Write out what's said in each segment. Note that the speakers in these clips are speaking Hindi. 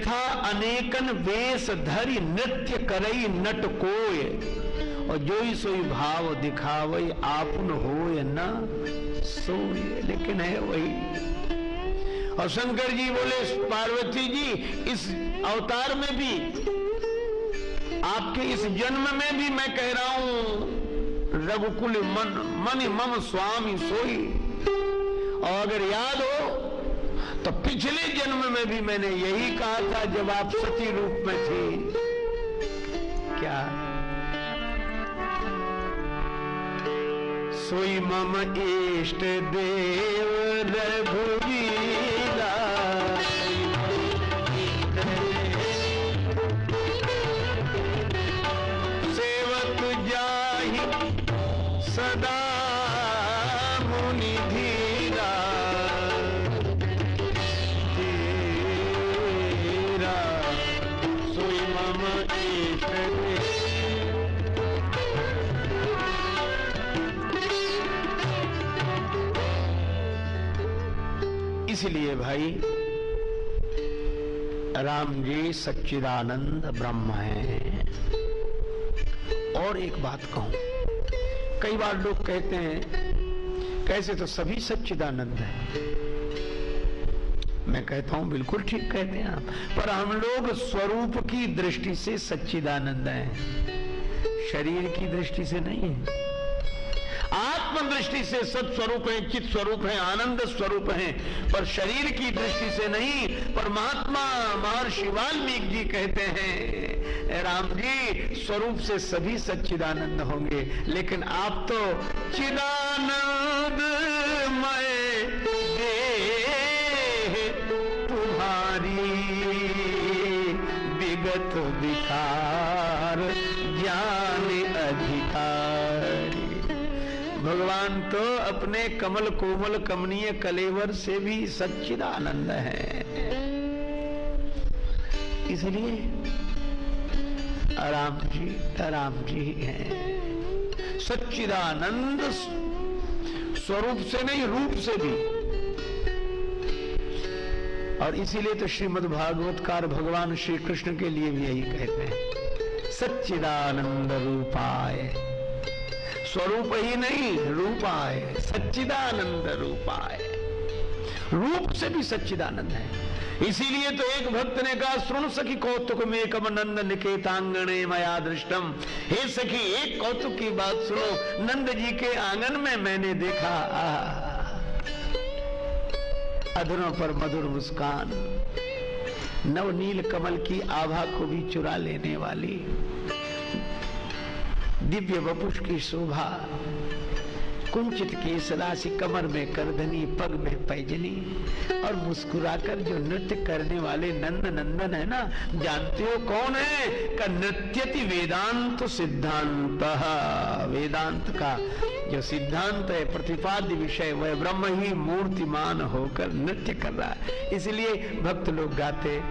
यथा अनेकन वेश धरि नृत्य करई नट कोय, और जोई सोई भाव दिखावई आपुन होय न सोय। लेकिन है वही। और शंकर जी बोले पार्वती जी, इस अवतार में भी, आपके इस जन्म में भी मैं कह रहा हूं रघुकुल मन मम स्वामी सोई। और अगर याद हो तो पिछले जन्म में भी मैंने यही कहा था जब आप सती रूप में थी। क्या? सोई मम इष्ट देव रघुवीरा, सेवक जाहि सदा मुनि धीरा, तेरा सोई मम इष्ट देव। इसलिए भाई राम जी सच्चिदानंद ब्रह्म हैं। और एक बात कहूं, कई बार लोग कहते हैं कैसे तो सभी सच्चिदानंद हैं। मैं कहता हूं बिल्कुल ठीक कहते हैं आप, पर हम लोग स्वरूप की दृष्टि से सच्चिदानंद हैं, शरीर की दृष्टि से नहीं है। आत्म दृष्टि से सत्स्वरूप है, चित स्वरूप है, आनंद स्वरूप है, पर शरीर की दृष्टि से नहीं। पर महात्मा महर्षि वाल्मीकि जी कहते हैं राम जी स्वरूप से सभी सच्चिदानंद होंगे, लेकिन आप तो चिदानंद मय देह तुम्हारी, विगत विकार ज्ञान अधिकारी। भगवान तो अपने कमल कोमल कमनीय कलेवर से भी सच्चिदानंद है। इसलिए राम जी हैं सच्चिदानंद, स्वरूप से नहीं रूप से भी। और इसीलिए तो श्रीमद् भागवतकार भगवान श्री कृष्ण के लिए भी यही कहते हैं सच्चिदानंद रूपाय। स्वरूप ही नहीं रूपाय, सच्चिदानंद रूपाय। रूप से भी सच्चिदानंद है। इसीलिए तो एक भक्त ने कहा श्रृणु सखी कौतुक में कम नंद निकेतांगणे मया दृष्टम। हे सखी एक कौतुक की बात सुनो, नंद जी के आंगन में मैंने देखा अधरों पर मधुर मुस्कान, नवनील कमल की आभा को भी चुरा लेने वाली दिव्य वपुष की शोभा, कुंचित केश राशि, कमर में करधनी, पग में पैजनी, और मुस्कुराकर जो नृत्य करने वाले नंद नंदन है ना, जानते हो कौन है? का नृत्यति वेदांत सिद्धांत। वेदांत का जो सिद्धांत है, प्रतिपाद्य विषय, वह ब्रह्म ही मूर्तिमान होकर नृत्य कर रहा है। इसलिए भक्त लोग गाते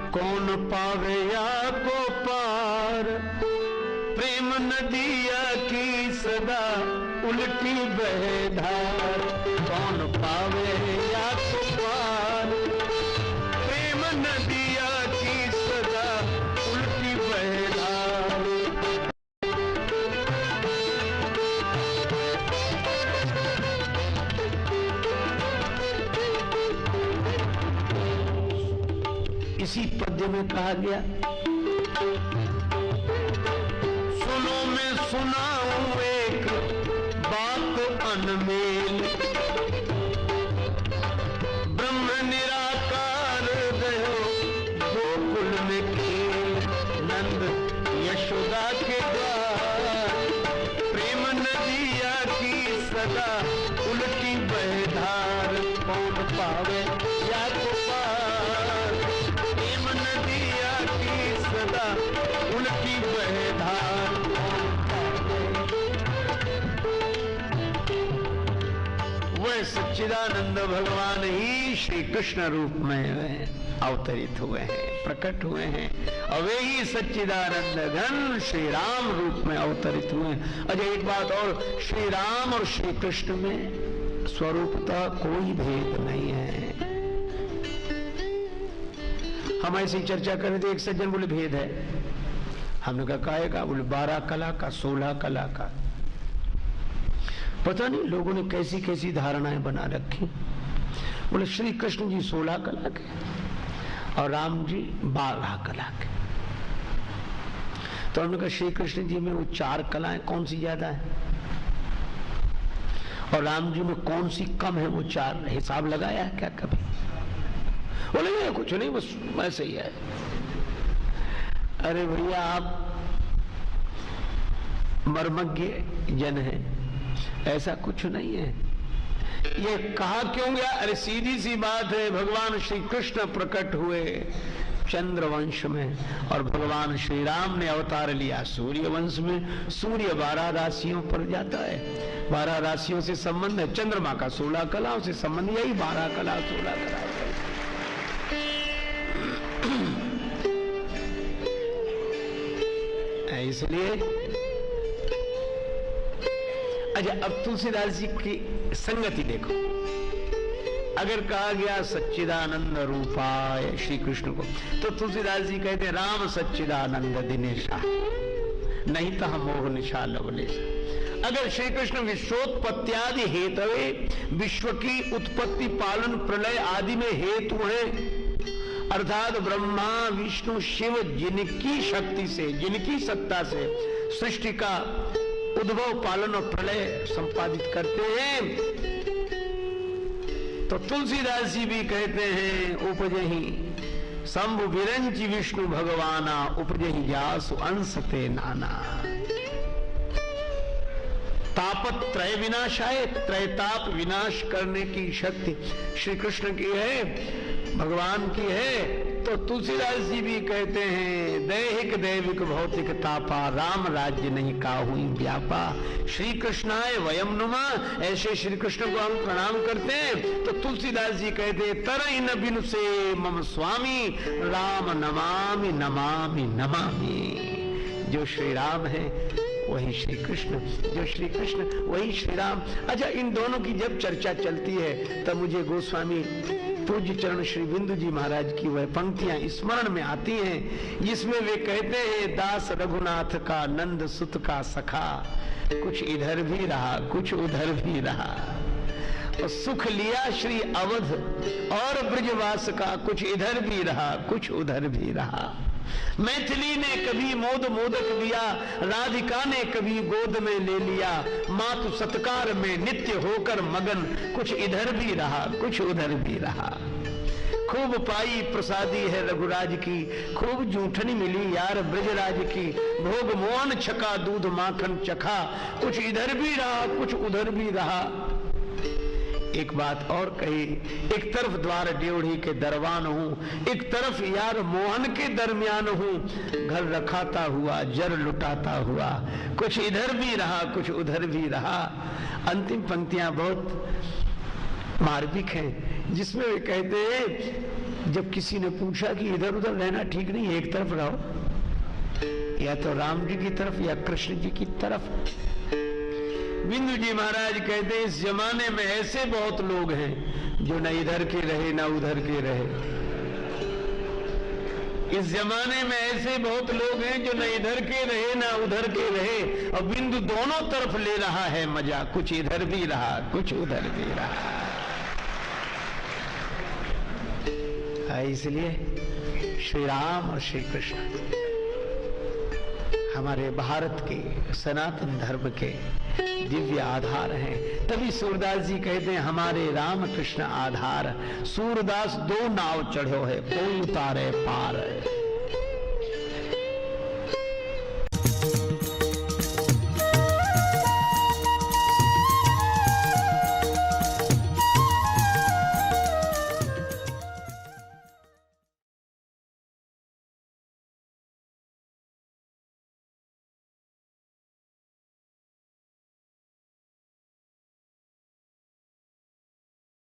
कौन पावे या को पार, प्रेम नदिया की सदा उल्टी बहे धार। कौन पावे या को पार, प्रेम नदिया की सदा उल्टी बहे धार। इसी पद्य में कहा गया सुनो मैं सुनाऊं एक बात अनमेल, ब्रह्म निराकार गयो गोकुल में खेल। नंद यशोदा के द्वार, प्रेम नदिया की सदा उल्टी बहे धार। कौन पावे या को पार, प्रेम नदिया की सदा उल्टी बहे धार। वह सच्चिदानंद भगवान ही श्री कृष्ण रूप में अवतरित हुए हैं, प्रकट हुए हैं, और वे ही सच्चिदानंद घन श्री राम रूप में अवतरित हुए हैं। अच्छा एक बात और, श्री राम और श्री कृष्ण में स्वरूपतः कोई भेद नहीं है। हम ऐसी चर्चा कर रहे थे, एक सज्जन बोले भेद है। हमने कहा काहे का? बोले 12 कला का, 16 कला का। पता नहीं लोगों ने कैसी कैसी धारणाएं बना रखी। बोले श्री कृष्ण जी 16 कला के और राम जी 12 कला के। तो हमने कहा श्री कृष्ण जी में वो 4 कलाएं कौन सी ज्यादा है और राम जी में कौन सी कम है? वो 4 हिसाब लगाया है क्या कभी? बोले ये कुछ नहीं, बस ऐसे ही है। अरे भैया आप मर्मज्ञ जन हैं, ऐसा कुछ नहीं है। ये कहा क्यों गया? अरे सीधी सी बात है, भगवान श्री कृष्ण प्रकट हुए चंद्रवंश में और भगवान श्री राम ने अवतार लिया सूर्य वंश में। सूर्य 12 राशियों पर जाता है, 12 राशियों से संबंध है। चंद्रमा का 16 कलाओं से संबंध, यही 12 कला 16 कला। इसलिए अच्छा, अब तुलसीदास जी की संगति देखो। अगर कहा गया सच्चिदानंद रूपाय श्री कृष्ण को, तो तुलसीदास जी कहते हैं राम सच्चिदानंद दिनेशा, नहीं तो हम मोह निशा लवलेशा। अगर श्री कृष्ण विश्वोत्पत्त्यादि हेतवे, विश्व की उत्पत्ति पालन प्रलय आदि में हेतु है, अर्थात ब्रह्मा विष्णु शिव जिनकी शक्ति से, जिनकी सत्ता से सृष्टि का उद्भव पालन और प्रलय संपादित करते हैं, तो तुलसीदास जी भी कहते हैं उपजहि शंभु विरंच विष्णु भगवाना, उपजहि जासु अंश ते नाना। तापत्रय विनाशाय, त्रैताप विनाश करने की शक्ति श्री कृष्ण की है, भगवान की है। तो तुलसीदास जी भी कहते हैं दैहिक दैविक भौतिक तापा, राम राज्य नहीं काहुई व्यापा। श्री कृष्णाय वयम नुमा, ऐसे श्री कृष्ण को हम प्रणाम करते हैं। तो तुलसीदास जी कहते हैं तरई न बिनु से मम स्वामी, राम नमामि नमामि नमामि। जो श्री राम है वही श्री कृष्ण, जो श्री कृष्ण वही श्री राम। अच्छा, इन दोनों की जब चर्चा चलती है तब मुझे गोस्वामी पूज्य चरण श्री बिंदु जी महाराज की वह पंक्तियां स्मरण में आती हैं, जिसमें वे कहते हैं दास रघुनाथ का नंद सुत का सखा, कुछ इधर भी रहा कुछ उधर भी रहा, और सुख लिया श्री अवध और ब्रजवास का, कुछ इधर भी रहा कुछ उधर भी रहा। मैथिली ने कभी मोद मोदक दिया, राधिका ने कभी गोद में ले लिया, मातु सत्कार में नित्य होकर मगन, कुछ इधर भी रहा कुछ उधर भी रहा। खूब पाई प्रसादी है रघुराज की, खूब जूठनी मिली यार ब्रजराज की, भोग मोहन छका दूध माखन चखा, कुछ इधर भी रहा कुछ उधर भी रहा। एक बात और कही, एक तरफ द्वार ड्योढ़ी के दरवान हूँ, एक तरफ यार मोहन के दरमियान हूँ, घर रखाता हुआ जर लुटाता हुआ, कुछ इधर भी रहा कुछ उधर भी रहा। अंतिम पंक्तियां बहुत मार्मिक हैं, जिसमें वे कहते हैं जब किसी ने पूछा कि इधर उधर रहना ठीक नहीं, एक तरफ रहो, या तो राम जी की तरफ या कृष्ण जी की तरफ। बिंदु जी महाराज कहते हैं इस जमाने में ऐसे बहुत लोग हैं जो न इधर के रहे न उधर के रहे। इस जमाने में ऐसे बहुत लोग हैं जो न इधर के रहे न उधर के रहे, और बिंदु दोनों तरफ ले रहा है मजा, कुछ इधर भी रहा कुछ उधर भी रहा। इसलिए श्री राम और श्री कृष्ण हमारे भारत के सनातन धर्म के दिव्य आधार हैं। तभी सूरदास जी कहते हैं हमारे राम कृष्ण आधार, सूरदास 2 नाव चढ़ो है, कोई उतारे पार।